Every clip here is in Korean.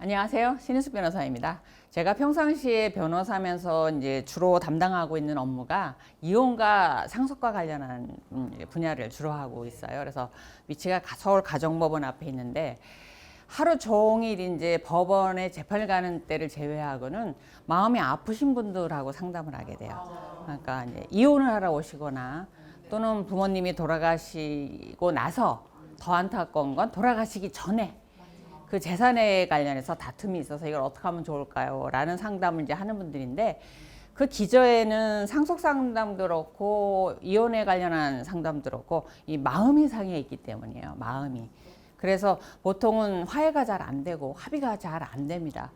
안녕하세요. 신인숙 변호사입니다. 제가 평상시에 변호사면서 이제 주로 담당하고 있는 업무가 이혼과 상속과 관련한 분야를 주로 하고 있어요. 그래서 위치가 서울 가정법원 앞에 있는데 하루 종일 이제 법원에 재판을 가는 때를 제외하고는 마음이 아프신 분들하고 상담을 하게 돼요. 그러니까 이제 이혼을 하러 오시거나 또는 부모님이 돌아가시고 나서 더 안타까운 건 돌아가시기 전에 그 재산에 관련해서 다툼이 있어서 이걸 어떻게 하면 좋을까요? 라는 상담을 이제 하는 분들인데 그 기저에는 상속 상담도 그렇고 이혼에 관련한 상담도 그렇고 이 마음이 상해 있기 때문이에요. 마음이. 그래서 보통은 화해가 잘 안 되고 합의가 잘 안 됩니다.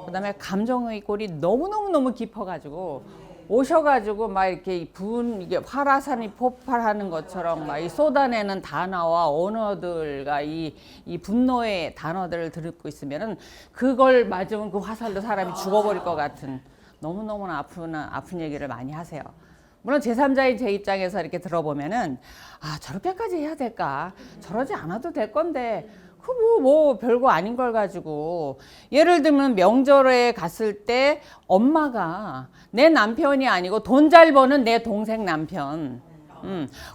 그다음에 감정의 골이 너무 깊어가지고 오셔가지고 막 이렇게 이게 화라산이 폭발하는 것처럼 막 이 쏟아내는 단어와 언어들과 이 분노의 단어들을 듣고 있으면은 그걸 맞으면 그 화살로 사람이 죽어버릴 것 같은 너무너무 아픈 얘기를 많이 하세요. 물론 제3자인 제 입장에서 이렇게 들어보면은 아 저렇게까지 해야 될까? 저러지 않아도 될 건데 그 뭐 별거 아닌 걸 가지고 예를 들면 명절에 갔을 때 엄마가 내 남편이 아니고 돈 잘 버는 내 동생 남편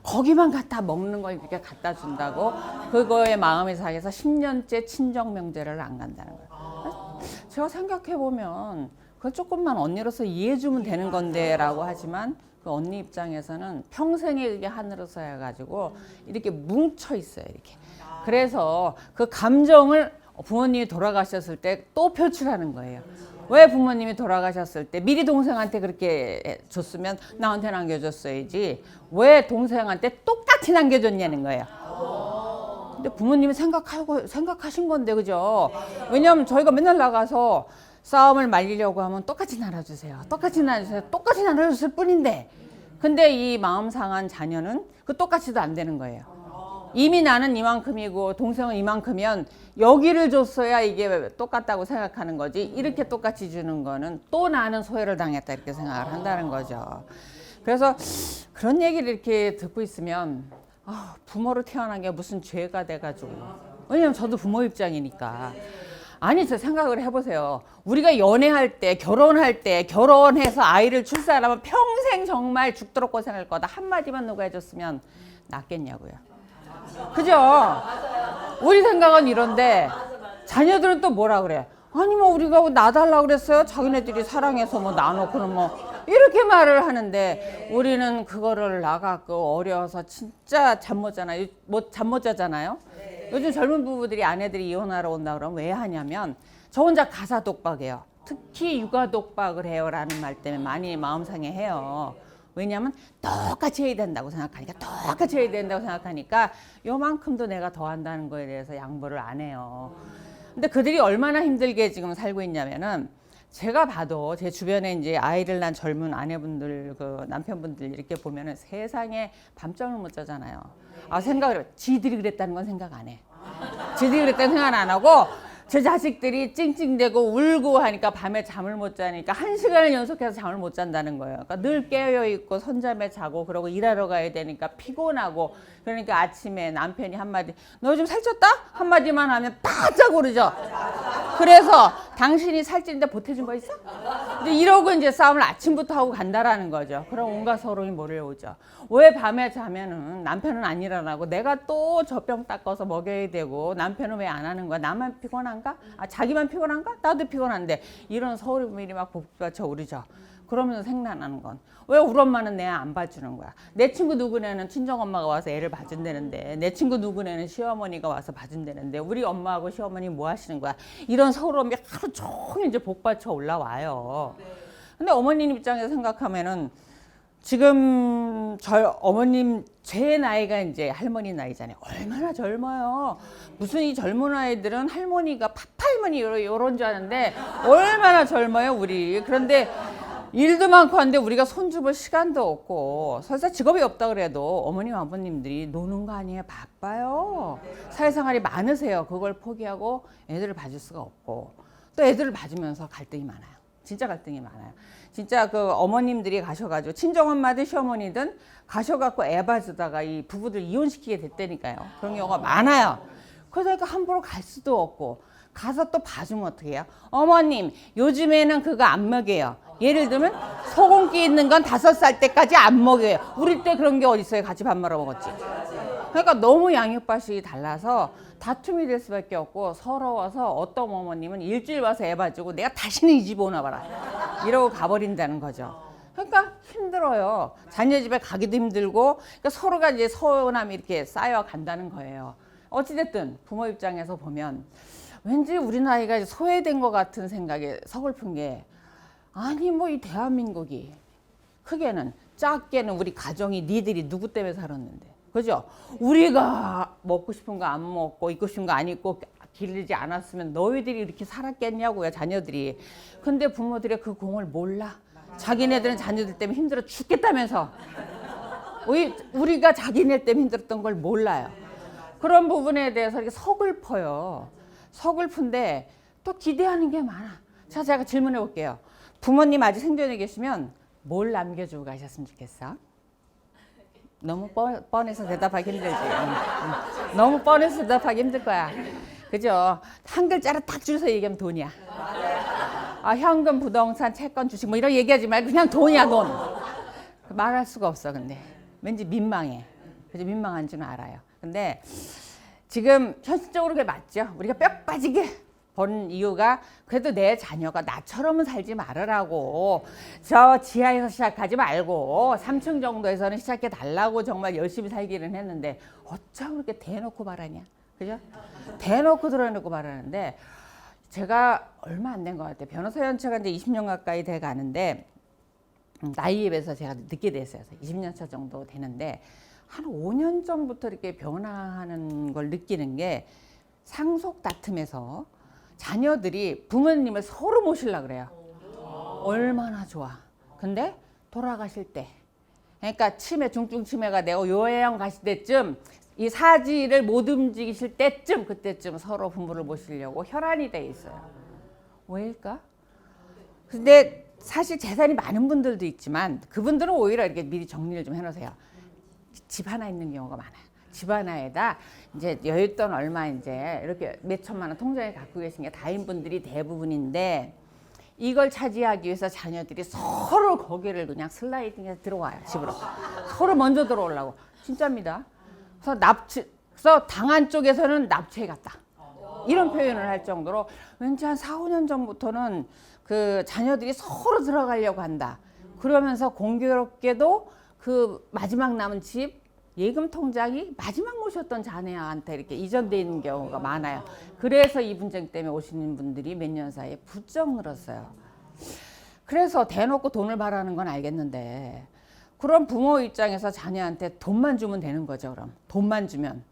거기만 갖다 먹는 걸 이렇게 갖다 준다고 그거에 마음이 상해서 10년째 친정 명절을 안 간다는 거예요. 제가 생각해 보면 그 조금만 언니로서 이해해 주면 되는 건데 라고 하지만 그 언니 입장에서는 평생에 그게 하늘로 쌓여가지고 이렇게 뭉쳐 있어요. 이렇게. 그래서 그 감정을 부모님이 돌아가셨을 때 또 표출하는 거예요. 왜 부모님이 돌아가셨을 때 미리 동생한테 그렇게 줬으면 나한테 남겨줬어야지 왜 동생한테 똑같이 남겨줬냐는 거예요. 근데 부모님이 생각하신 건데 그죠? 왜냐면 저희가 맨날 나가서 싸움을 말리려고 하면 똑같이 나눠주세요. 똑같이 나눠주세요. 똑같이 나눠줬을 뿐인데 근데 이 마음 상한 자녀는 그 똑같이도 안 되는 거예요. 이미 나는 이만큼이고 동생은 이만큼이면 여기를 줬어야 이게 똑같다고 생각하는 거지 이렇게 똑같이 주는 거는 또 나는 소외를 당했다 이렇게 생각을 한다는 거죠. 그래서 그런 얘기를 이렇게 듣고 있으면 부모로 태어난 게 무슨 죄가 돼가지고 왜냐면 저도 부모 입장이니까 아니 저 생각을 해보세요. 우리가 연애할 때 결혼할 때 결혼해서 아이를 출산하면 평생 정말 죽도록 고생할 거다 한마디만 누가 해줬으면 낫겠냐고요. 그죠? 우리 생각은 이런데 자녀들은 또 뭐라 그래? 아니 뭐 우리가 놔달라고 그랬어요? 자기네들이 사랑해서 뭐 나눠고는 뭐 이렇게 말을 하는데 우리는 그거를 나가고 어려워서 진짜 잠 못 자잖아요. 잠 못 자잖아요. 요즘 젊은 부부들이 아내들이 이혼하러 온다 그러면 왜 하냐면 저 혼자 가사 독박해요. 특히 육아 독박을 해요 라는 말 때문에 많이 마음 상해해요. 왜냐하면 똑같이 해야 된다고 생각하니까 요만큼도 내가 더 한다는 거에 대해서 양보를 안 해요. 근데 그들이 얼마나 힘들게 지금 살고 있냐면은 제가 봐도 제 주변에 이제 아이를 낳은 젊은 아내분들 그 남편분들 이렇게 보면은 세상에 밤잠을 못 자잖아요. 생각을 해. 지들이 그랬다는 건 생각 안 해. 지들이 그랬다는 생각 안 하고 제 자식들이 찡찡대고 울고 하니까 밤에 잠을 못 자니까 1시간을 연속해서 잠을 못 잔다는 거예요. 그러니까 늘 깨어있고 손잡에 자고 그러고 일하러 가야 되니까 피곤하고 그러니까 아침에 남편이 한마디 너 요즘 살쪘다? 한마디만 하면 바짝 오르죠. 그래서 당신이 살찌는데 보태준 거 있어? 이제 이러고 이제 싸움을 아침부터 하고 간다라는 거죠. 그럼 온갖 서러움이 몰려오죠. 왜 밤에 자면은 남편은 안 일어나고 내가 또 젖병 닦아서 먹여야 되고 남편은 왜 안 하는 거야? 나만 피곤한가? 자기만 피곤한가? 나도 피곤한데 이런 서러움이 막 복받쳐 오르죠. 그러면서 생각나는 건 왜 우리 엄마는 내 안 봐주는 거야? 내 친구 누구네는 친정엄마가 와서 애를 봐준다는데 내 친구 누구네는 시어머니가 와서 봐준다는데 우리 엄마하고 시어머니 뭐 하시는 거야? 이런 서러움이 하루 종일 이제 복받쳐 올라와요. 근데 어머님 입장에서 생각하면은 지금 어머님 제 나이가 이제 할머니 나이잖아요. 얼마나 젊어요. 무슨 이 젊은 아이들은 할머니가 파파할머니 이런 줄 아는데 얼마나 젊어요 우리. 그런데 일도 많고 한데 우리가 손주볼 시간도 없고 설사 직업이 없다 그래도 어머님 아버님들이 노는 거 아니에요. 바빠요. 사회생활이 많으세요. 그걸 포기하고 애들을 봐줄 수가 없고 또 애들을 봐주면서 갈등이 많아요. 진짜 갈등이 많아요. 진짜 그 어머님들이 가셔가지고 친정엄마든 시어머니든 가셔갖고 애 봐주다가 이 부부들 이혼시키게 됐다니까요. 그런 경우가 많아요. 그러니까 함부로 갈 수도 없고 가서 또 봐주면 어떻게 해요? 어머님, 요즘에는 그거 안 먹여요. 예를 들면 소금기 있는 건 5살 때까지 안 먹여요. 우리 때 그런 게 어딨어요? 같이 밥 말아 먹었지. 그러니까 너무 양육방식이 달라서 다툼이 될 수밖에 없고, 서러워서 어떤 어머님은 일주일 와서 애 봐주고 내가 다시는 이 집 오나 봐라 이러고 가버린다는 거죠. 그러니까 힘들어요. 자녀 집에 가기도 힘들고, 그러니까 서로가 이제 서운함이 이렇게 쌓여 간다는 거예요. 어찌됐든 부모 입장에서 보면 왠지 우리 나이가 소외된 것 같은 생각에 서글픈 게, 아니 뭐 이 대한민국이 크게는 작게는 우리 가정이 니들이 누구 때문에 살았는데, 그죠? 우리가 먹고 싶은 거 안 먹고 입고 싶은 거 안 입고 기르지 않았으면 너희들이 이렇게 살았겠냐고요, 자녀들이. 근데 부모들의 그 공을 몰라. 자기네들은 자녀들 때문에 힘들어 죽겠다면서 우리가 자기네 때문에 힘들었던 걸 몰라요. 그런 부분에 대해서 이렇게 서글퍼요. 서글픈데 또 기대하는 게 많아. 자, 제가 질문해 볼게요. 부모님 아직 생존해 계시면 뭘 남겨주고 가셨으면 좋겠어? 너무 뻔해서 대답하기 힘들지. 너무 뻔해서 대답하기 힘들 거야. 그죠? 한 글자로 딱 줄여서 얘기하면 돈이야. 아, 현금, 부동산, 채권, 주식 뭐 이런 얘기하지 말고 그냥 돈이야, 돈. 말할 수가 없어. 근데 왠지 민망해. 그래서 민망한 줄은 알아요. 근데 지금 현실적으로 그게 맞죠. 우리가 뼈 빠지게 번 이유가, 그래도 내 자녀가 나처럼은 살지 말으라고, 저 지하에서 시작하지 말고 3층 정도에서는 시작해 달라고 정말 열심히 살기는 했는데, 어쩜 그렇게 대놓고 말하냐, 그죠? 대놓고 드러내고 말하는데, 제가 얼마 안 된 것 같아요. 변호사 연차가 이제 20년 가까이 돼 가는데, 나이에 비해서 제가 늦게 됐어요. 20년 차 정도 되는데, 한 5년 전부터 이렇게 변화하는 걸 느끼는 게, 상속 다툼에서 자녀들이 부모님을 서로 모시려고 그래요. 얼마나 좋아. 근데 돌아가실 때, 그러니까 치매, 중증 치매가 되고 요양 가실 때쯤, 이 사지를 못 움직이실 때쯤, 그때쯤 서로 부모를 모시려고 혈안이 돼 있어요. 왜일까? 근데 사실 재산이 많은 분들도 있지만, 그분들은 오히려 이렇게 미리 정리를 좀 해놓으세요. 집 하나 있는 경우가 많아요. 집 하나에다 이제 여윳돈 얼마 이제 이렇게 몇 천만 원 통장에 갖고 계신 게 다인분들이 대부분인데, 이걸 차지하기 위해서 자녀들이 서로 거기를 그냥 슬라이딩해서 들어와요, 집으로. 서로 먼저 들어오려고. 진짜입니다. 그래서 당한 쪽에서는 납치해 갔다, 이런 표현을 할 정도로, 왠지 한 4, 5년 전부터는 그 자녀들이 서로 들어가려고 한다. 그러면서 공교롭게도 그 마지막 남은 집 예금 통장이 마지막 모셨던 자녀한테 이렇게 이전돼 있는 경우가 많아요. 그래서 이 분쟁 때문에 오시는 분들이 몇 년 사이에 부쩍 늘었어요. 그래서 대놓고 돈을 바라는 건 알겠는데, 그럼 부모 입장에서 자녀한테 돈만 주면 되는 거죠. 그럼 돈만 주면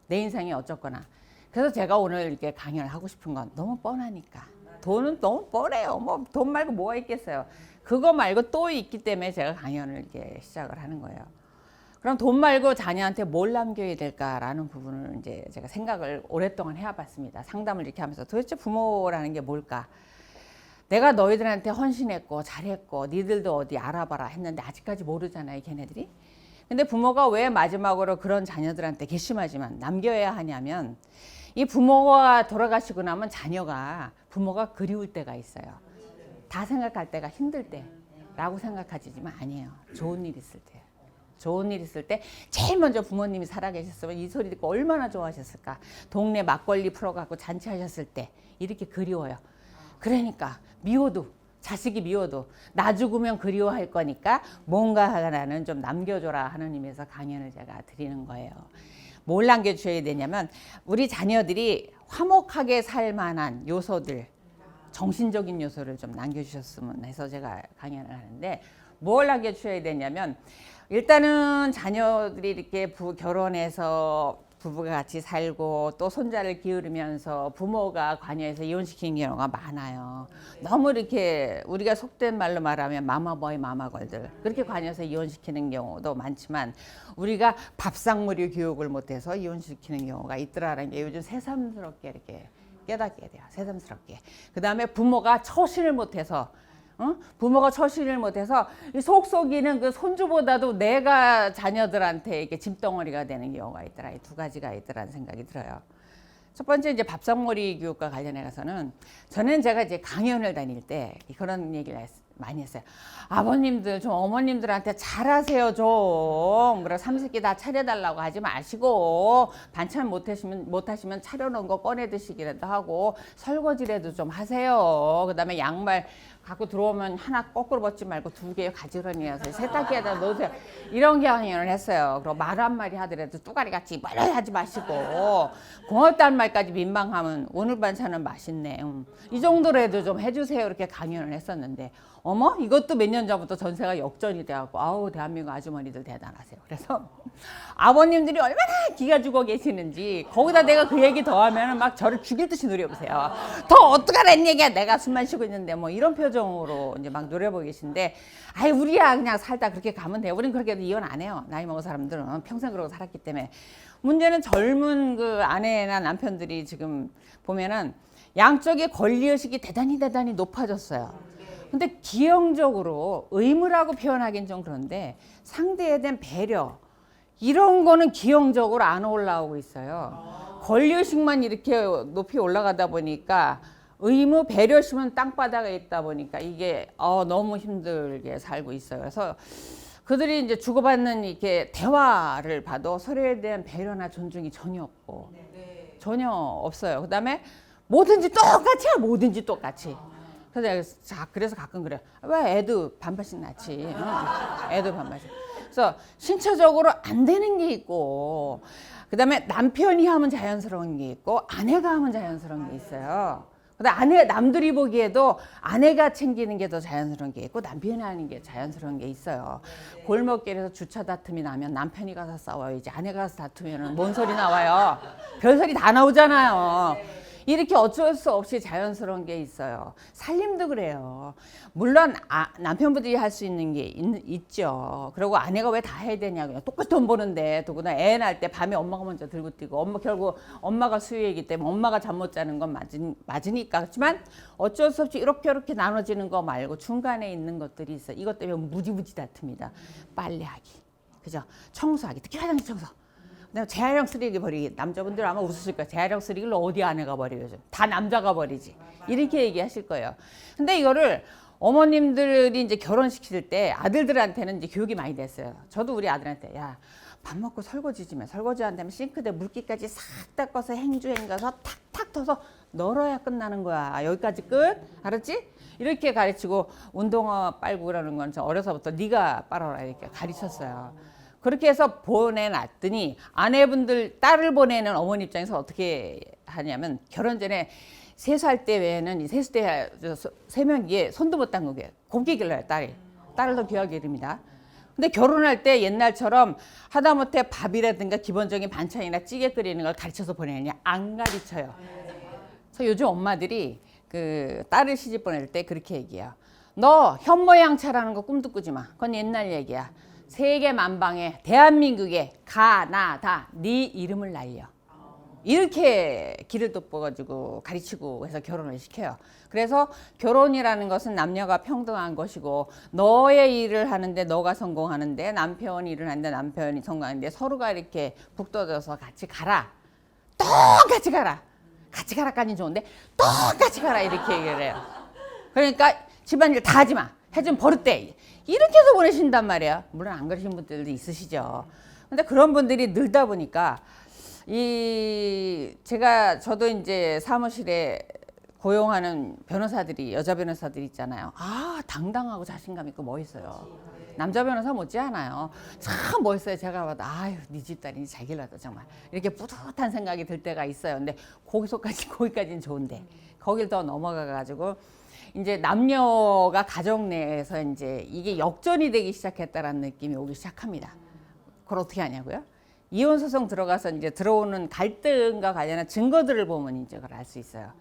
내 인생이 어쩌거나. 그래서 제가 오늘 이렇게 강연을 하고 싶은 건 너무 뻔하니까. 돈은 너무 뻔해요. 뭐 돈 말고 뭐가 있겠어요. 그거 말고 또 있기 때문에 제가 강연을 이렇게 시작을 하는 거예요. 그럼 돈 말고 자녀한테 뭘 남겨야 될까라는 부분을 이제 제가 생각을 오랫동안 해와봤습니다. 상담을 이렇게 하면서 도대체 부모라는 게 뭘까? 내가 너희들한테 헌신했고 잘했고 니들도 어디 알아봐라 했는데 아직까지 모르잖아요, 걔네들이. 근데 부모가 왜 마지막으로 그런 자녀들한테 괘씸하지만 남겨야 하냐면, 이 부모가 돌아가시고 나면 자녀가 부모가 그리울 때가 있어요. 다 생각할 때가 힘들 때라고 생각하지만 아니에요. 좋은 일 있을 때. 좋은 일 있을 때 제일 먼저 부모님이 살아계셨으면 이 소리 듣고 얼마나 좋아하셨을까. 동네 막걸리 풀어갖고 잔치하셨을 때 이렇게 그리워요. 그러니까 미워도, 자식이 미워도 나 죽으면 그리워할 거니까 뭔가 하나는 좀 남겨줘라 하는 의미에서 강연을 제가 드리는 거예요. 뭘 남겨주셔야 되냐면, 우리 자녀들이 화목하게 살 만한 요소들, 정신적인 요소를 좀 남겨주셨으면 해서 제가 강연을 하는데, 뭘 남겨주셔야 되냐면, 일단은 자녀들이 이렇게 결혼해서 부부가 같이 살고 또 손자를 기르면서 부모가 관여해서 이혼시키는 경우가 많아요. 너무 이렇게 우리가 속된 말로 말하면 마마보이 마마걸들, 그렇게 관여해서 이혼시키는 경우도 많지만, 우리가 밥상머리 교육을 못해서 이혼시키는 경우가 있더라는 게 요즘 새삼스럽게 이렇게 깨닫게 돼요. 새삼스럽게. 그 다음에 부모가 처신을 못해서, 부모가 처신을 못해서 속속이는 그 손주보다도 내가 자녀들한테 이렇게 짐덩어리가 되는 경우가 있더라. 이 두 가지가 있더라는 생각이 들어요. 첫 번째 이제 밥상머리 교육과 관련해 가서는 전에는 제가 이제 강연을 다닐 때 그런 얘기를 많이 했어요. 아버님들 좀 어머님들한테 잘하세요 좀. 그래 삼시세끼 다 차려달라고 하지 마시고 반찬 못하시면 차려놓은 거 꺼내 드시기라도 하고 설거지라도 좀 하세요. 그다음에 양말 갖고 들어오면 하나 거꾸로 벗지 말고 2개 가지런히 해서 세탁기에다 넣으세요. 이런 강연을 했어요. 그리고 말 한마디 하더라도 뚜가리같이 말을 하지 마시고 고맙다는 말까지 민망하면 오늘 반찬은 맛있네. 이 정도라도 좀 해주세요. 이렇게 강연을 했었는데 어머 이것도 몇 년 전부터 전세가 역전이 돼갖고 아우 대한민국 아주머니들 대단하세요. 그래서 아버님들이 얼마나 기가 죽어 계시는지 거기다 내가 그 얘기 더하면 막 저를 죽일 듯이 노려보세요. 더 어떡하란 얘기야 내가 숨만 쉬고 있는데 뭐 이런 표정으로 이제 막 노려보고 계신데 아이 우리야 그냥 살다 그렇게 가면 돼요. 우린 그렇게 이혼 안 해요. 나이 먹은 사람들은 평생 그러고 살았기 때문에. 문제는 젊은 그 아내나 남편들이 지금 보면은 양쪽의 권리의식이 대단히 높아졌어요. 근데 기형적으로 의무라고 표현하기는 좀 그런데 상대에 대한 배려 이런 거는 기형적으로 안 올라오고 있어요. 권리의식만 이렇게 높이 올라가다 보니까 의무 배려심은 땅바닥에 있다 보니까 이게 너무 힘들게 살고 있어요. 그래서 그들이 이제 주고받는 이렇게 대화를 봐도 서로에 대한 배려나 존중이 전혀 없고 전혀 없어요. 그다음에 뭐든지 똑같이야. 뭐든지 똑같이. 그래서 가끔 그래요. 왜 애도 반반씩 낳지? 애도 반반씩. 그래서 신체적으로 안 되는 게 있고 그다음에 남편이 하면 자연스러운 게 있고 아내가 하면 자연스러운 게 있어요. 근데 남들이 보기에도 아내가 챙기는 게 더 자연스러운 게 있고 남편이 하는 게 자연스러운 게 있어요. 골목길에서 주차 다툼이 나면 남편이 가서 싸워야지 아내가 가서 다투면 뭔 소리 나와요. 별소리 다 나오잖아요. 이렇게 어쩔 수 없이 자연스러운 게 있어요. 살림도 그래요. 물론 남편분들이 할 수 있는 게 있죠. 그리고 아내가 왜 다 해야 되냐고요. 똑같이 돈 버는데 더구나 애 낳을 때 밤에 엄마가 먼저 들고 뛰고 결국 엄마가 수유이기 때문에 엄마가 잠 못 자는 건 맞으니까. 그렇지만 어쩔 수 없이 이렇게 나눠지는 거 말고 중간에 있는 것들이 있어요. 이것 때문에 무지무지 다툽니다. 빨래하기, 그죠? 청소하기, 특히 화장실 청소. 재활용 쓰레기 버리기. 남자분들 아마 웃으실 거예요. 재활용 쓰레기를 어디 아내가 버려요? 다 남자가 버리지. 이렇게 얘기하실 거예요. 근데 이거를 어머님들이 이제 결혼시킬 때 아들들한테는 이제 교육이 많이 됐어요. 저도 우리 아들한테 야, 밥 먹고 설거지 좀 해. 설거지 한 다음에 싱크대 물기까지 싹 닦아서 행주행가서 탁탁 터서 널어야 끝나는 거야. 여기까지 끝. 알았지? 이렇게 가르치고 운동화 빨고 그러는 건 저 어려서부터 네가 빨아라 이렇게 가르쳤어요. 그렇게 해서 보내놨더니 아내분들 딸을 보내는 어머니 입장에서 어떻게 하냐면 결혼 전에 세수할 때 외에는 이 세수 때 세면기에 손도 못 담그게 곱게 길러요. 딸을 더 귀하게 기릅니다. 근데 결혼할 때 옛날처럼 하다못해 밥이라든가 기본적인 반찬이나 찌개 끓이는 걸 가르쳐서 보내느냐 안 가르쳐요. 그래서 요즘 엄마들이 그 딸을 시집 보낼 때 그렇게 얘기해요. 너 현모양처라는 거 꿈도 꾸지 마. 그건 옛날 얘기야. 세계 만방에 대한민국에 가나다 네 이름을 날려. 이렇게 길을 돋보가지고 가르치고 해서 결혼을 시켜요. 그래서 결혼이라는 것은 남녀가 평등한 것이고 너의 일을 하는데 너가 성공하는데 남편이 일을 하는데 남편이 성공하는데 서로가 이렇게 북돋아서 같이 가라. 똑같이 가라. 같이 가라까지는 좋은데 똑같이 가라 이렇게 얘기를 해요. 그러니까 집안일 다 하지 마. 해준 버릇돼. 이렇게 해서 보내신단 말이에요. 물론 안 그러신 분들도 있으시죠. 근데 그런 분들이 늘다 보니까 저도 이제 사무실에 고용하는 변호사들이 여자 변호사들이 있잖아요. 당당하고 자신감 있고 멋있어요. 남자 변호사 못지 않아요. 참 멋있어요. 제가 봐도 아유 네 집딸이 잘 길렀다 정말 이렇게 뿌듯한 생각이 들 때가 있어요. 근데 거기까지는 좋은데 거길 더 넘어가 가지고 이제 남녀가 가정 내에서 이제 이게 역전이 되기 시작했다라는 느낌이 오기 시작합니다. 그걸 어떻게 하냐고요? 이혼 소송 들어가서 이제 들어오는 갈등과 관련한 증거들을 보면 이제 그걸 알 수 있어요.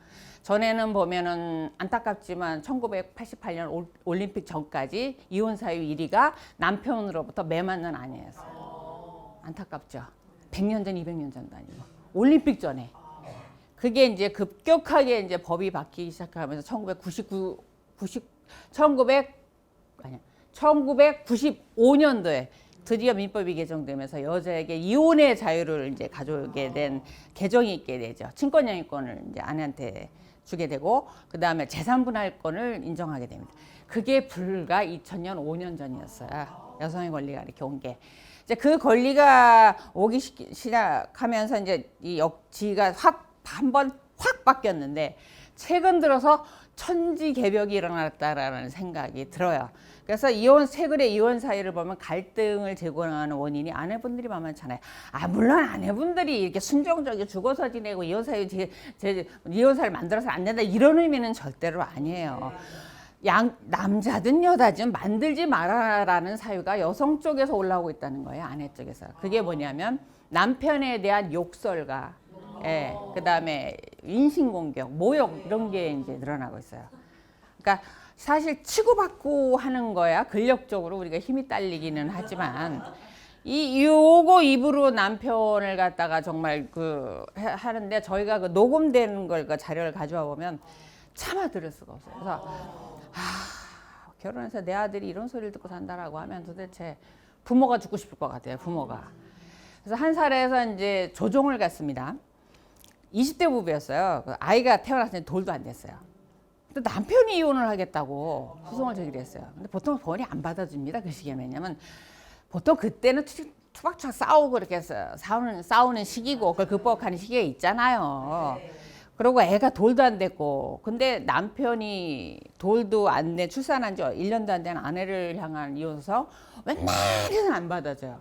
전에는 보면은 안타깝지만 1988년 올림픽 전까지 이혼 사유 1위가 남편으로부터 매맞는 아내였어요. 안타깝죠. 100년 전, 200년 전도 아니고 올림픽 전에. 그게 이제 급격하게 이제 법이 바뀌기 시작하면서 1995년도에 드디어 민법이 개정되면서 여자에게 이혼의 자유를 이제 가져오게 된 개정이 있게 되죠. 친권영유권을 이제 아내한테 주게 되고 그 다음에 재산분할권을 인정하게 됩니다. 그게 불과 2000년 5년 전이었어요. 여성의 권리가 이렇게 온 게. 이제 그 권리가 오기 시작하면서 이제 이 역지가 한번 확 바뀌었는데 최근 들어서 천지개벽이 일어났다라는 생각이 들어요. 그래서 최근에 이혼 사유를 보면 갈등을 제공하는 원인이 아내분들이 만만찮아요. 물론 아내분들이 이렇게 순종적이 죽어서 지내고 이혼사를 만들어서 안 된다 이런 의미는 절대로 아니에요. 남자든 여자든 만들지 말아라라는 사유가 여성 쪽에서 올라오고 있다는 거예요. 아내 쪽에서. 그게 뭐냐면 남편에 대한 욕설과 그 다음에 인신공격, 모욕 이런 게 이제 늘어나고 있어요. 그러니까 사실 치고받고 하는 거야. 근력적으로 우리가 힘이 딸리기는 하지만 요거 입으로 남편을 갖다가 정말 하는데 저희가 녹음된 걸 자료를 가져와 보면 참아 들을 수가 없어요. 그래서 결혼해서 내 아들이 이런 소리를 듣고 산다라고 하면 도대체 부모가 죽고 싶을 것 같아요. 부모가. 그래서 한 살에서 이제 조종을 갔습니다. 20대 부부였어요. 아이가 태어났을 때 돌도 안 됐어요. 근데 남편이 이혼을 하겠다고 소송을 제기했어요. 근데 보통 법원이 안 받아줍니다. 그 시기에. 왜냐면 보통 그때는 투박투박 싸우고 이렇게 해서 싸우는 시기고 그걸 극복하는 시기가 있잖아요. 그리고 애가 돌도 안 됐고 근데 남편이 돌도 안 된 출산한 지 1년도 안 된 아내를 향한 이혼서 웬만해서는 안 받아줘요.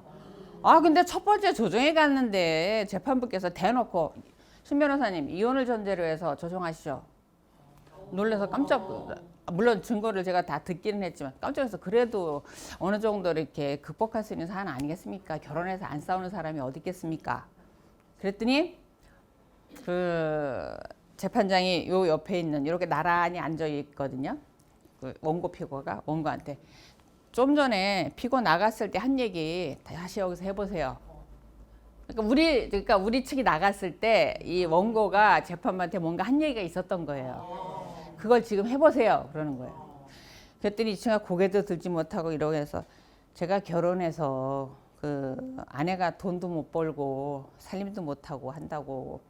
근데 첫 번째 조정에 갔는데 재판부께서 대놓고 신 변호사님 이혼을 전제로 해서 조정하시죠. 놀라서 물론 증거를 제가 다 듣기는 했지만 깜짝 놀라서 그래도 어느 정도 이렇게 극복할 수 있는 사안 아니겠습니까? 결혼해서 안 싸우는 사람이 어디 있겠습니까? 그랬더니 재판장이 요 옆에 있는 이렇게 나란히 앉아 있거든요. 원고 피고가 원고한테 좀 전에 피고 나갔을 때 한 얘기 다시 여기서 해보세요. 그러니까 우리 측이 나갔을 때 이 원고가 재판부한테 뭔가 한 얘기가 있었던 거예요. 그걸 지금 해보세요. 그러는 거예요. 그랬더니 이 친구가 고개도 들지 못하고 이러고 해서 제가 결혼해서 아내가 돈도 못 벌고 살림도 못하고 한다고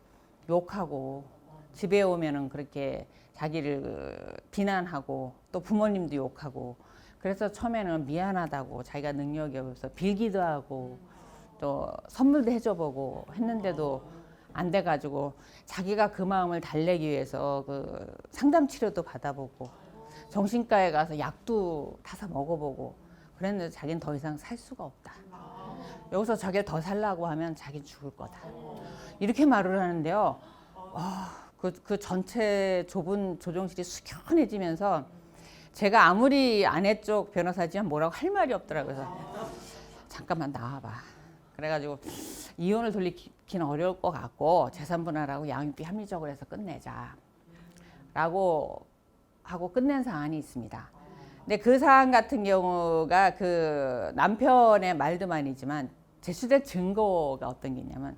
욕하고 집에 오면은 그렇게 자기를 비난하고 또 부모님도 욕하고 그래서 처음에는 미안하다고 자기가 능력이 없어서 빌기도 하고 또 선물도 해줘보고 했는데도 안 돼가지고 자기가 그 마음을 달래기 위해서 상담 치료도 받아보고 정신과에 가서 약도 타서 먹어보고 그랬는데 자기는 더 이상 살 수가 없다. 여기서 자기를 더 살라고 하면 자기는 죽을 거다. 이렇게 말을 하는데요. 그 전체 좁은 조정실이 숙연해지면서 제가 아무리 아내 쪽 변호사지만 뭐라고 할 말이 없더라고요. 그래서 잠깐만 나와봐. 그래가지고 이혼을 돌리기는 어려울 것 같고 재산분할하고 양육비 합리적으로 해서 끝내자 라고 하고 끝낸 사안이 있습니다. 근데 그 사안 같은 경우가 남편의 말도만이지만 제출된 증거가 어떤 게 있냐면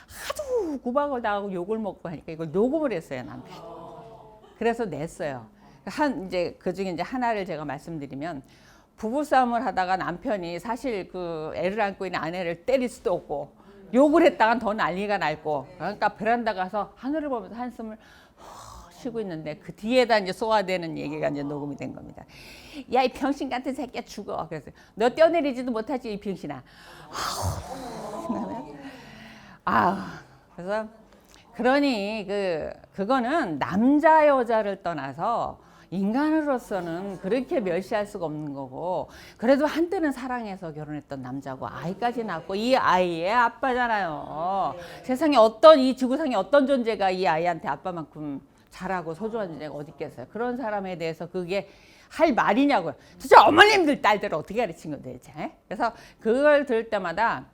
하도 구박을 당하고 욕을 먹고 하니까 이걸 녹음을 했어요, 남편이. 그래서 냈어요. 이제 그 중에 이제 하나를 제가 말씀드리면 부부싸움을 하다가 남편이 사실 애를 안고 있는 아내를 때릴 수도 없고 욕을 했다간 더 난리가 날고 그러니까 베란다 가서 하늘을 보면서 한숨을 쉬고 있는데 그 뒤에다 이제 쏘아대는 얘기가 이제 녹음이 된 겁니다. 야, 이 병신 같은 새끼야 죽어. 그래서 너 떼어내리지도 못하지 이 병신아. 그래서 그러니 그거는 남자 여자를 떠나서 인간으로서는 그렇게 멸시할 수가 없는 거고 그래도 한때는 사랑해서 결혼했던 남자고 아이까지 낳고 이 아이의 아빠잖아요. 세상에 이 지구상에 어떤 존재가 이 아이한테 아빠만큼 잘하고 소중한 존재가 어디 있겠어요. 그런 사람에 대해서 그게 할 말이냐고요. 진짜 어머님들 딸들을 어떻게 가르친 건데 대체. 그래서 그걸 들을 때마다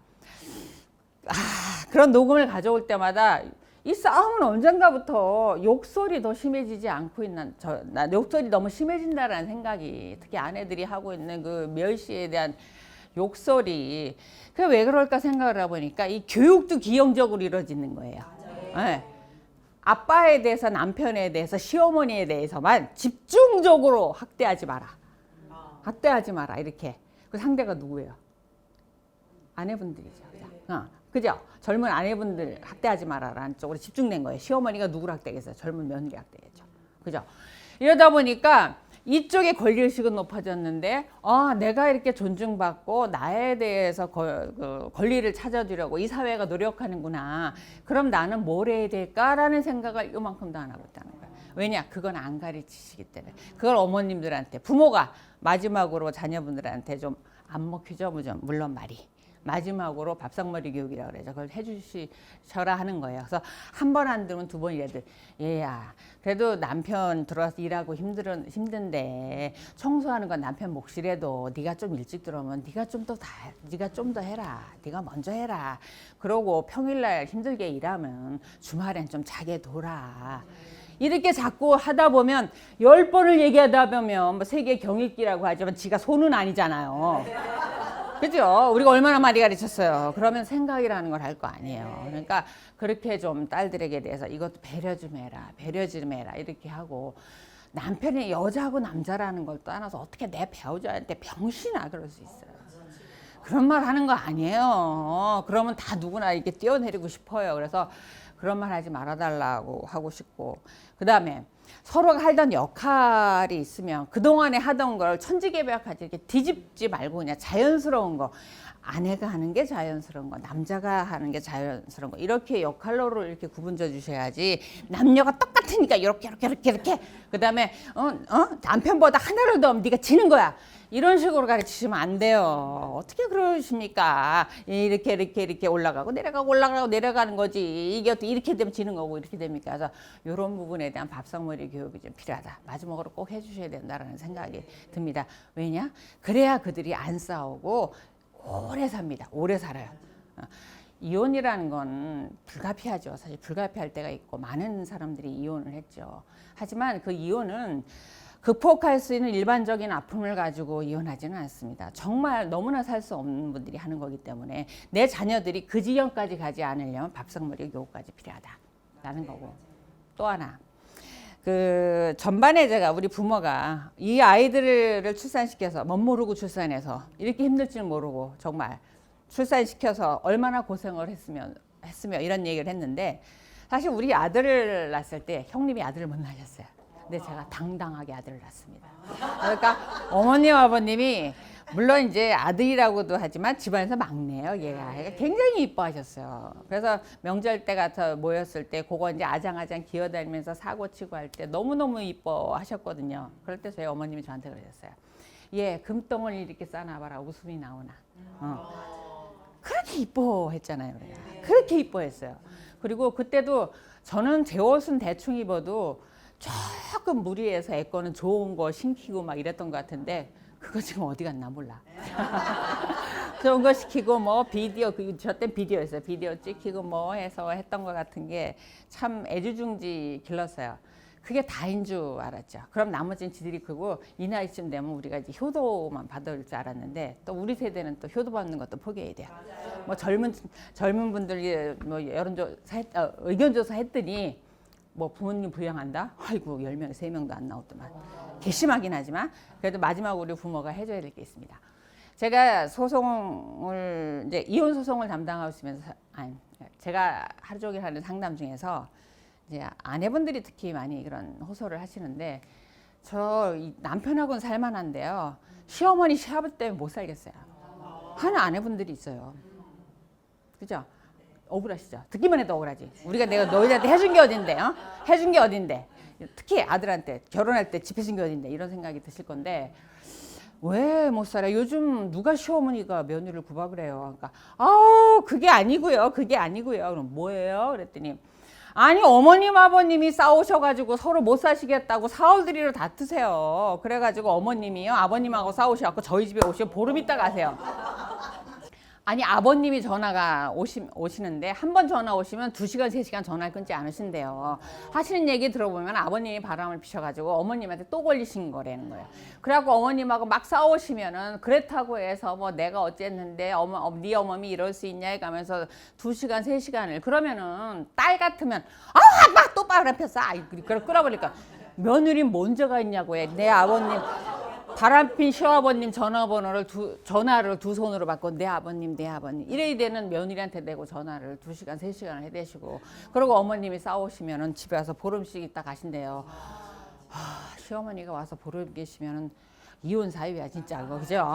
그런 녹음을 가져올 때마다 이 싸움은 언젠가부터 욕설이 더 심해지지 않고 있는 욕설이 너무 심해진다라는 생각이 특히 아내들이 하고 있는 그 멸시에 대한 욕설이 그게 왜 그럴까 생각을 해보니까 이 교육도 기형적으로 이루어지는 거예요. 네. 아빠에 대해서 남편에 대해서 시어머니에 대해서만 집중적으로 학대하지 마라. 학대하지 마라 이렇게. 그 상대가 누구예요? 아내분들이죠. 그죠? 젊은 아내분들 학대하지 말아라는 쪽으로 집중된 거예요. 시어머니가 누구를 학대겠어요? 젊은 며느리 학대겠죠. 그죠? 이러다 보니까 이쪽의 권리의식은 높아졌는데 내가 이렇게 존중받고 나에 대해서 권리를 찾아주려고 이 사회가 노력하는구나. 그럼 나는 뭘 해야 될까라는 생각을 이만큼도 안 하고 있다는 거예요. 왜냐? 그건 안 가르치시기 때문에. 그걸 어머님들한테, 부모가 마지막으로 자녀분들한테 좀 안 먹히죠? 물론 말이. 마지막으로 밥상머리 교육이라고 그러죠. 그걸 해주시셔라 하는 거예요. 그래서 한 번 안 들으면 두 번이라도 얘야 그래도 남편 들어와서 일하고 힘든데 청소하는 건 남편 몫이라도 네가 좀 일찍 들어오면 네가 좀 더 해라. 네가 먼저 해라. 그러고 평일날 힘들게 일하면 주말엔 좀 자게 둬라. 이렇게 자꾸 하다 보면 10번을 얘기하다 보면 뭐 세계 경읽기라고 하지만 지가 손은 아니잖아요. 그죠? 우리가 얼마나 많이 가르쳤어요. 그러면 생각이라는 걸 할 거 아니에요. 그러니까 그렇게 좀 딸들에게 대해서 이것도 배려 좀 해라. 이렇게 하고 남편이 여자하고 남자라는 걸 떠나서 어떻게 내 배우자한테 병신아 그럴 수 있어요. 그런 말 하는 거 아니에요. 그러면 다 누구나 이렇게 뛰어내리고 싶어요. 그래서 그런 말 하지 말아달라고 하고 싶고 그 다음에 서로가 하던 역할이 있으면 그동안에 하던 걸 천지개벽하지 이렇게 뒤집지 말고 그냥 자연스러운 거 아내가 하는 게 자연스러운 거 남자가 하는 게 자연스러운 거 이렇게 역할로 이렇게 구분져 주셔야지 남녀가 똑같으니까 이렇게 그 다음에 남편보다 하나라도 없으면 네가 지는 거야 이런 식으로 가르치시면 안 돼요. 어떻게 그러십니까? 이렇게 올라가고 내려가는 거지. 이게 어떻게 이렇게 되면 지는 거고 이렇게 됩니까? 그래서 이런 부분에 대한 밥상머리 교육이 좀 필요하다. 마지막으로 꼭 해주셔야 된다라는 생각이 듭니다. 왜냐? 그래야 그들이 안 싸우고 오래 삽니다. 오래 살아요. 이혼이라는 건 불가피하죠. 사실 불가피할 때가 있고 많은 사람들이 이혼을 했죠. 하지만 그 이혼은 극복할 수 있는 일반적인 아픔을 가지고 이혼하지는 않습니다. 정말 너무나 살 수 없는 분들이 하는 거기 때문에 내 자녀들이 그 지경까지 가지 않으려면 밥상머리 교육까지 필요하다라는 거고 또 하나 그 전반에 제가 우리 부모가 이 아이들을 출산시켜서 멋모르고 출산해서 이렇게 힘들지는 모르고 정말 출산시켜서 얼마나 고생을 했으며 이런 얘기를 했는데 사실 우리 아들을 낳았을 때 형님이 아들을 못 낳으셨어요. 근데 제가 당당하게 아들을 낳습니다. 그러니까 어머님 아버님이 물론 이제 아들이라고도 하지만 집안에서 막내예요. 얘가 굉장히 이뻐하셨어요. 그래서 명절 때 같아 모였을 때 그거 이제 아장아장 기어다니면서 사고 치고 할 때 너무너무 이뻐하셨거든요. 그럴 때 저희 어머님이 저한테 그러셨어요. 얘 금덩어리 이렇게 싸놔봐라 웃음이 나오나. 그렇게 이뻐했잖아요. 그렇게 이뻐했어요. 그리고 그때도 저는 제 옷은 대충 입어도 조금 무리해서 애 거는 좋은 거 신기고 막 이랬던 것 같은데 그거 지금 어디 갔나 몰라. 좋은 거 시키고 뭐 비디오 저 땐 비디오였어요. 비디오 찍히고 뭐 해서 했던 것 같은 게 참 애지중지 길렀어요. 그게 다인 줄 알았죠. 그럼 나머지는 지들이 크고 이 나이쯤 되면 우리가 이제 효도만 받을 줄 알았는데 또 우리 세대는 또 효도 받는 것도 포기해야 돼요. 뭐 젊은 분들이 뭐 의견조사 했더니 뭐 부모님 부양한다? 아이고 10명, 3명도 안 나오더만. 괘씸하긴 하지만 그래도 마지막으로 우리 부모가 해줘야 될 게 있습니다. 제가 이제 이혼 소송을 담당하고 있으면서 제가 하루 종일 하는 상담 중에서 이제 아내분들이 특히 많이 그런 호소를 하시는데 저 남편하고는 살만한데요. 시어머니 시아버지 때문에 못 살겠어요. 하는 아내분들이 있어요. 그죠? 억울하시죠? 듣기만 해도 억울하지. 내가 너희한테 해준 게 어딘데? 해준 게 어딘데? 특히 아들한테 결혼할 때 집 해준 게 어딘데? 이런 생각이 드실 건데 왜 못 살아? 요즘 누가 시어머니가 며느리를 구박을 해요. 그러니까 그게 아니고요. 그럼 뭐예요? 그랬더니 아니 어머님 아버님이 싸우셔가지고 서로 못 사시겠다고 사흘들이로 다투세요. 그래가지고 어머님이요 아버님하고 싸우셔갖고 저희 집에 오시면 보름 있다 가세요. 아니 아버님이 전화가 오시는데 한 번 전화 오시면 2시간 3시간 전화를 끊지 않으신대요. 하시는 얘기 들어보면 아버님이 바람을 피셔가지고 어머님한테 또 걸리신 거라는 거예요. 그래갖고 어머님하고 막 싸우시면은 그렇다고 해서 뭐 내가 어쨌는데 네 어머니 이럴 수 있냐 해가면서 2시간 3시간을 그러면은 딸 같으면 아빠 또 바람 폈어. 그걸 끌어버리니까 며느리 뭔 죄가 있냐고 해. 내 아버님 바람핀 시아버님 전화를 두 손으로 받고 내 아버님 이래야 되는 며느리한테 내고 전화를 2시간 3시간을 해대시고, 그리고 어머님이 싸우시면은 집에 와서 보름씩 있다 가신대요. 시어머니가 와서 보름 계시면은 이혼 사유야 진짜 그거, 그죠?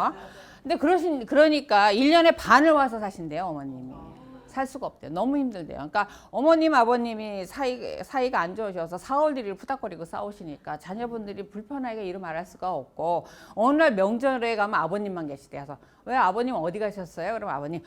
근데 그러니까 1년에 반을 와서 사신대요 어머님이. 살 수가 없대요. 너무 힘들대요. 그러니까 어머님 아버님이 사이가 안 좋으셔서 4월 1일 푸닥거리고 싸우시니까 자녀분들이 불편하게 이루 말할 수가 없고, 어느 날 명절에 가면 아버님만 계시대요. 그래서 왜 아버님 어디 가셨어요? 그러면 아버님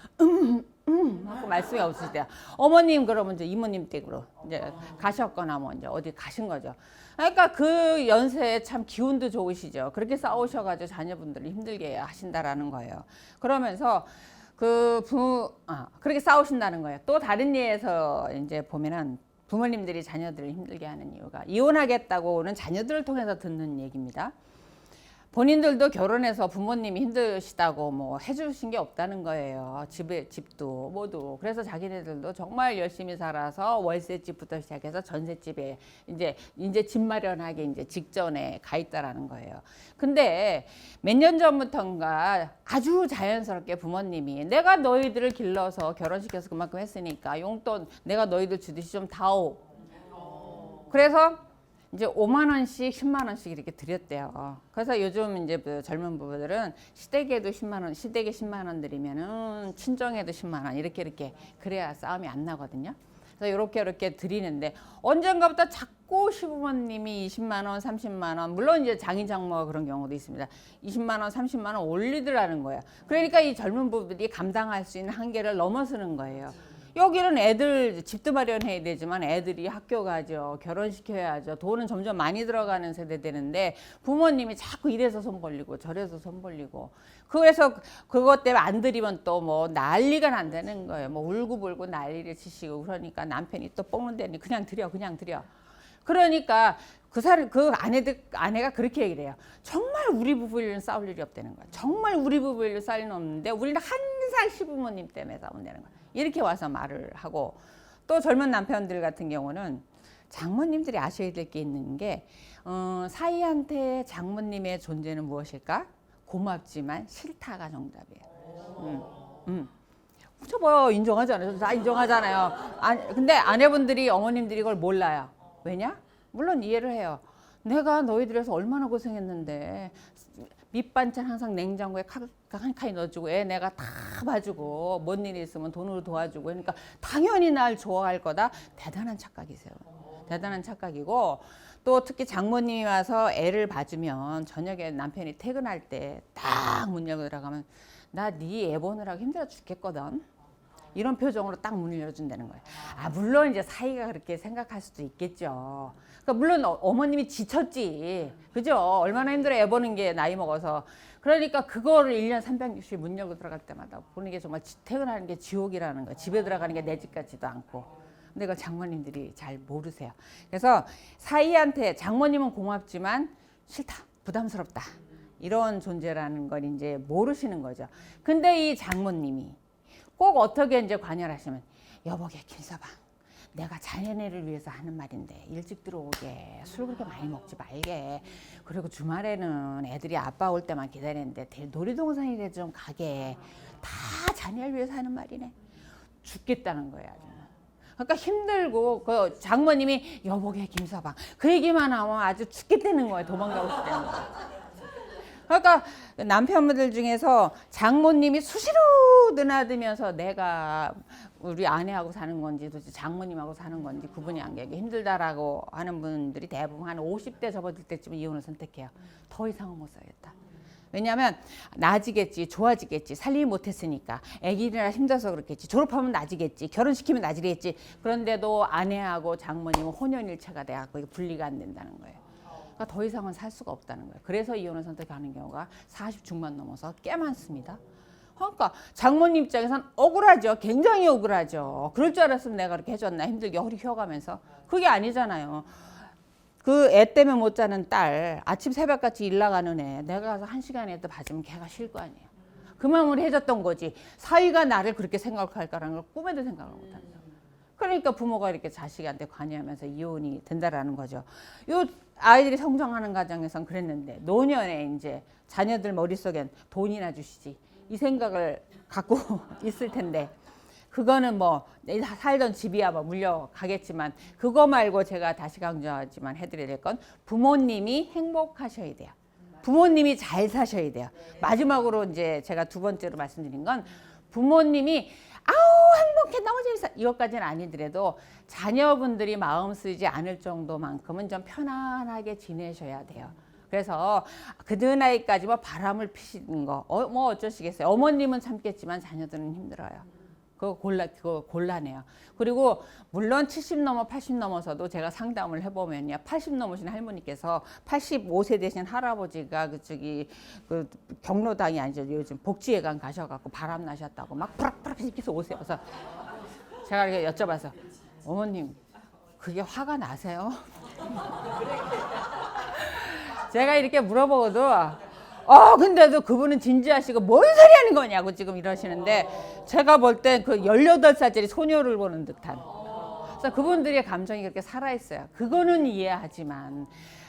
하고 말씀이 없으시대요. 어머님 그러면 이제 이모님 댁으로 이제 가셨거나 뭐 이제 어디 가신 거죠. 그러니까 그 연세에 참 기운도 좋으시죠. 그렇게 싸우셔가지고 자녀분들을 힘들게 하신다라는 거예요. 그러면서 그렇게 싸우신다는 거예요. 또 다른 예에서 이제 보면은 부모님들이 자녀들을 힘들게 하는 이유가, 이혼하겠다고는 자녀들을 통해서 듣는 얘기입니다. 본인들도 결혼해서 부모님이 힘드시다고 뭐 해주신 게 없다는 거예요. 집도 모두. 그래서 자기네들도 정말 열심히 살아서 월세집부터 시작해서 전세집에 이제 집 마련하기 이제 직전에 가 있다라는 거예요. 근데 몇 년 전부터인가 아주 자연스럽게 부모님이 내가 너희들을 길러서 결혼시켜서 그만큼 했으니까 용돈 내가 너희들 주듯이 좀 다오. 그래서 이제 5만 원씩 10만 원씩 이렇게 드렸대요. 그래서 요즘 이제 젊은 부부들은 시댁에도 10만 원, 시댁에 10만 원 드리면은 친정에도 10만 원 이렇게 그래야 싸움이 안 나거든요. 그래서 이렇게 드리는데 언젠가부터 자꾸 시부모님이 20만 원, 30만 원, 물론 이제 장인 장모가 그런 경우도 있습니다. 20만 원, 30만 원 올리더라는 거예요. 그러니까 이 젊은 부부들이 감당할 수 있는 한계를 넘어서는 거예요. 여기는 애들 집도 마련해야 되지만 애들이 학교 가죠. 결혼시켜야죠. 돈은 점점 많이 들어가는 세대 되는데 부모님이 자꾸 이래서 손 벌리고 저래서 손 벌리고, 그래서 그것 때문에 안 드리면 또 뭐 난리가 난다는 거예요. 뭐 울고불고 난리를 치시고, 그러니까 남편이 또 뽕는다니 그냥 드려. 그러니까 아내가 그렇게 얘기를 해요. 정말 우리 부부 일은 싸울 일이 없다는 거야. 정말 우리 부부 일은 싸울 일은 없는데 우리는 항상 시부모님 때문에 싸운다는 거야. 이렇게 와서 말을 하고, 또 젊은 남편들 같은 경우는 장모님들이 아셔야 될 게 있는 게, 사이한테 장모님의 존재는 무엇일까? 고맙지만 싫다가 정답이에요. 저 뭐 인정하잖아요. 다 인정하잖아요. 근데 아내분들이 어머님들이 이걸 몰라요. 왜냐? 물론 이해를 해요. 내가 너희들에서 얼마나 고생했는데 밑반찬 항상 냉장고에 한 칸이 넣어주고 애 내가 다 봐주고 뭔 일이 있으면 돈으로 도와주고, 그러니까 당연히 날 좋아할 거다. 대단한 착각이세요. 대단한 착각이고, 또 특히 장모님이 와서 애를 봐주면 저녁에 남편이 퇴근할 때 딱 문 열고 들어가면 나 네 애 보느라고 힘들어 죽겠거든. 이런 표정으로 딱 문을 열어준다는 거예요. 물론 이제 사이가 그렇게 생각할 수도 있겠죠. 그러니까 물론 어머님이 지쳤지. 그죠? 얼마나 힘들어 애 보는 게 나이 먹어서. 그러니까 그거를 1년 360일 문 열고 들어갈 때마다 보는 게 정말 퇴근하는 게 지옥이라는 거예요. 집에 들어가는 게 내 집 같지도 않고. 근데 그걸 장모님들이 잘 모르세요. 그래서 사이한테 장모님은 고맙지만 싫다, 부담스럽다. 이런 존재라는 걸 이제 모르시는 거죠. 근데 이 장모님이 꼭 어떻게 이제 관여하시면, 여보게 김서방, 내가 자네네를 위해서 하는 말인데 일찍 들어오게, 술 그렇게 많이 먹지 말게, 그리고 주말에는 애들이 아빠 올 때만 기다리는데 놀이동산이라도 좀 가게, 다 자네를 위해서 하는 말이네. 죽겠다는 거예요. 그러니까 힘들고, 그 장모님이 여보게 김서방 그 얘기만 하면 아주 죽겠다는 거예요. 도망가고 싶다는 거예요. 그러니까 남편분들 중에서 장모님이 수시로 드나들면서 내가 우리 아내하고 사는 건지 도대체 장모님하고 사는 건지 구분이 안 가기 힘들다라고 하는 분들이 대부분 한 50대 접어들 때쯤 이혼을 선택해요. 더 이상은 못 살겠다. 왜냐하면 나아지겠지, 좋아지겠지, 살림이 못했으니까, 애기들이나 힘들어서 그렇겠지, 졸업하면 나아지겠지, 결혼시키면 나아지겠지. 그런데도 아내하고 장모님은 혼연일체가 돼갖고 이게 분리가 안 된다는 거예요. 그러니까 더 이상은 살 수가 없다는 거예요. 그래서 이혼을 선택하는 경우가 40 중반 넘어서 꽤 많습니다. 그러니까 장모님 입장에서는 억울하죠. 굉장히 억울하죠. 그럴 줄 알았으면 내가 그렇게 해줬나, 힘들게 허리 휘어가면서. 그게 아니잖아요. 그 애 때문에 못 자는 딸, 아침 새벽같이 일 나가는 애, 내가 가서 1시간이라도 봐주면 걔가 쉴 거 아니에요. 그 마음으로 해줬던 거지. 사위가 나를 그렇게 생각할까라는 걸 꿈에도 생각을 못합니다. 그러니까 부모가 이렇게 자식한테 관여하면서 이혼이 된다라는 거죠. 요 아이들이 성장하는 과정에선 그랬는데 노년에 이제 자녀들 머릿속엔 돈이나 주시지 이 생각을 갖고 있을 텐데 그거는 뭐 살던 집이야 뭐 물려가겠지만 그거 말고 제가 다시 강조하지만 해드려야 될 건 부모님이 행복하셔야 돼요. 부모님이 잘 사셔야 돼요. 마지막으로 이제 제가 두 번째로 말씀드린 건 부모님이 아우 행복해 너무 재밌어 이것까지는 아니더라도 자녀분들이 마음 쓰지 않을 정도만큼은 좀 편안하게 지내셔야 돼요. 그래서 그들 나이까지 뭐 바람을 피시는 거 뭐 어쩌시겠어요. 어머님은 참겠지만 자녀들은 힘들어요. 그거 곤란해요. 그리고 물론 70 넘어 80 넘어서도 제가 상담을 해보면요, 80 넘으신 할머니께서 85세 되신 할아버지가 그 경로당이 아니죠, 요즘 복지회관 가셔갖고 바람 나셨다고 막 부락부락 시켜서 오세요. 그래서 제가 이렇게 여쭤봐서 어머님 그게 화가 나세요? 제가 이렇게 물어보고도 근데도 그분은 진지하시고 뭔 소리 하는 거냐고 지금 이러시는데 제가 볼 땐 그 18살짜리 소녀를 보는 듯한 그래서 그분들의 감정이 그렇게 살아있어요. 그거는 이해하지만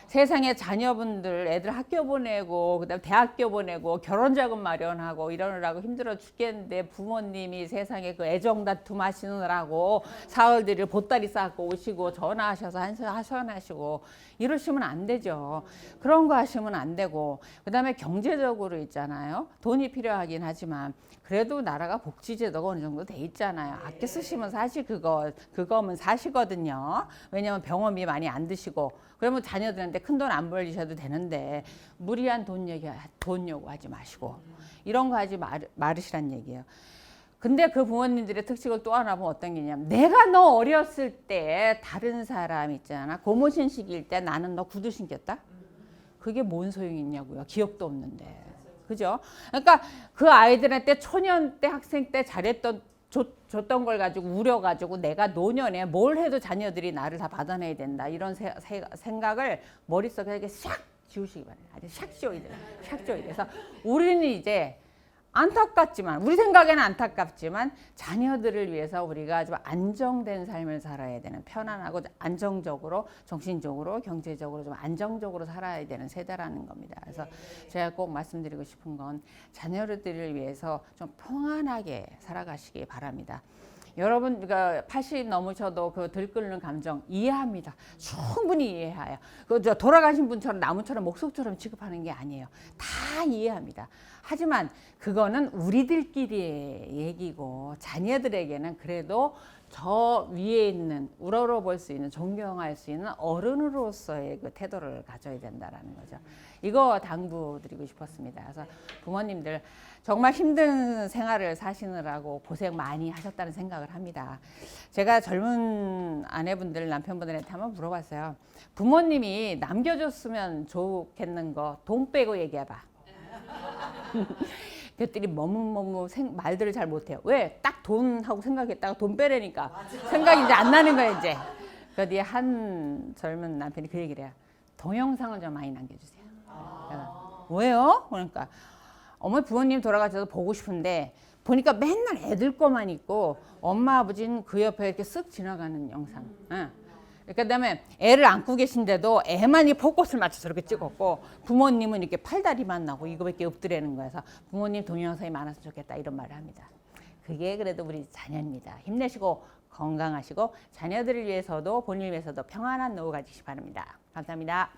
세상에 자녀분들 애들 학교 보내고 그다음 대학교 보내고 결혼 자금 마련하고 이러느라고 힘들어 죽겠는데 부모님이 세상에 그 애정 다툼 하시느라고 사흘들을 보따리 싸고 오시고 전화하셔서 하소연하시고 이러시면 안 되죠. 그런 거 하시면 안 되고 그다음에 경제적으로 있잖아요. 돈이 필요하긴 하지만 그래도 나라가 복지제도가 어느 정도 돼 있잖아요. 아껴 쓰시면 사실 그거면 사시거든요. 왜냐면 병원비 많이 안 드시고 그러면 자녀들한테 큰 돈 안 벌리셔도 되는데 무리한 돈 요구하지 마시고 이런 거 하지 말으시란 얘기예요. 근데 그 부모님들의 특징을 또 하나 보면 어떤 게 있냐면 내가 너 어렸을 때 다른 사람 있잖아. 고무신 시기일 때 나는 너 구두 신겼다? 그게 뭔 소용이 있냐고요. 기억도 없는데. 그죠? 그러니까 그 아이들한테 초년 때 학생 때 줬던 걸 가지고 우려가지고 내가 노년에 뭘 해도 자녀들이 나를 다 받아내야 된다 이런 생각을 머릿속에 이렇게 샥 지우시기 바래요. 아주 샥 지워야 돼요. 샥 지워야 돼요. 그래서 우리는 이제 안타깝지만 우리 생각에는 안타깝지만 자녀들을 위해서 우리가 좀 안정된 삶을 살아야 되는 편안하고 안정적으로 정신적으로 경제적으로 좀 안정적으로 살아야 되는 세대라는 겁니다. 그래서 제가 꼭 말씀드리고 싶은 건 자녀들을 위해서 좀 평안하게 살아가시기 바랍니다. 여러분, 그러니까 80 넘으셔도 그 들끓는 감정 이해합니다. 충분히 이해해요. 돌아가신 분처럼 나무처럼 목석처럼 취급하는 게 아니에요. 다 이해합니다. 하지만 그거는 우리들끼리의 얘기고 자녀들에게는 그래도 저 위에 있는 우러러볼 수 있는 존경할 수 있는 어른으로서의 그 태도를 가져야 된다라는 거죠. 이거 당부드리고 싶었습니다. 그래서 부모님들 정말 힘든 생활을 사시느라고 고생 많이 하셨다는 생각을 합니다. 제가 젊은 아내분들 남편분들한테 한번 물어봤어요. 부모님이 남겨줬으면 좋겠는 거 돈 빼고 얘기해봐. 그랬더니 말들을 잘 못해요. 왜? 딱 돈 하고 생각했다가 돈 빼라니까 생각이 이제 안 나는 거예요 이제. 그런데 한 젊은 남편이 그 얘기를 해요. 동영상을 좀 많이 남겨주세요. 왜요? 그러니까 어머니 부모님 돌아가셔서 보고 싶은데 보니까 맨날 애들 거만 있고 엄마 아버지는 그 옆에 이렇게 쓱 지나가는 영상. 그다음에 애를 안고 계신데도 애만 이 포커스를 맞춰서 이렇게 찍었고 부모님은 이렇게 팔다리만 나고 이거밖에 없더라는 거예요. 그래서 부모님 동영상이 많았으면 좋겠다 이런 말을 합니다. 그게 그래도 우리 자녀입니다. 힘내시고 건강하시고 자녀들을 위해서도 본인을 위해서도 평안한 노후 가지시기 바랍니다. 감사합니다.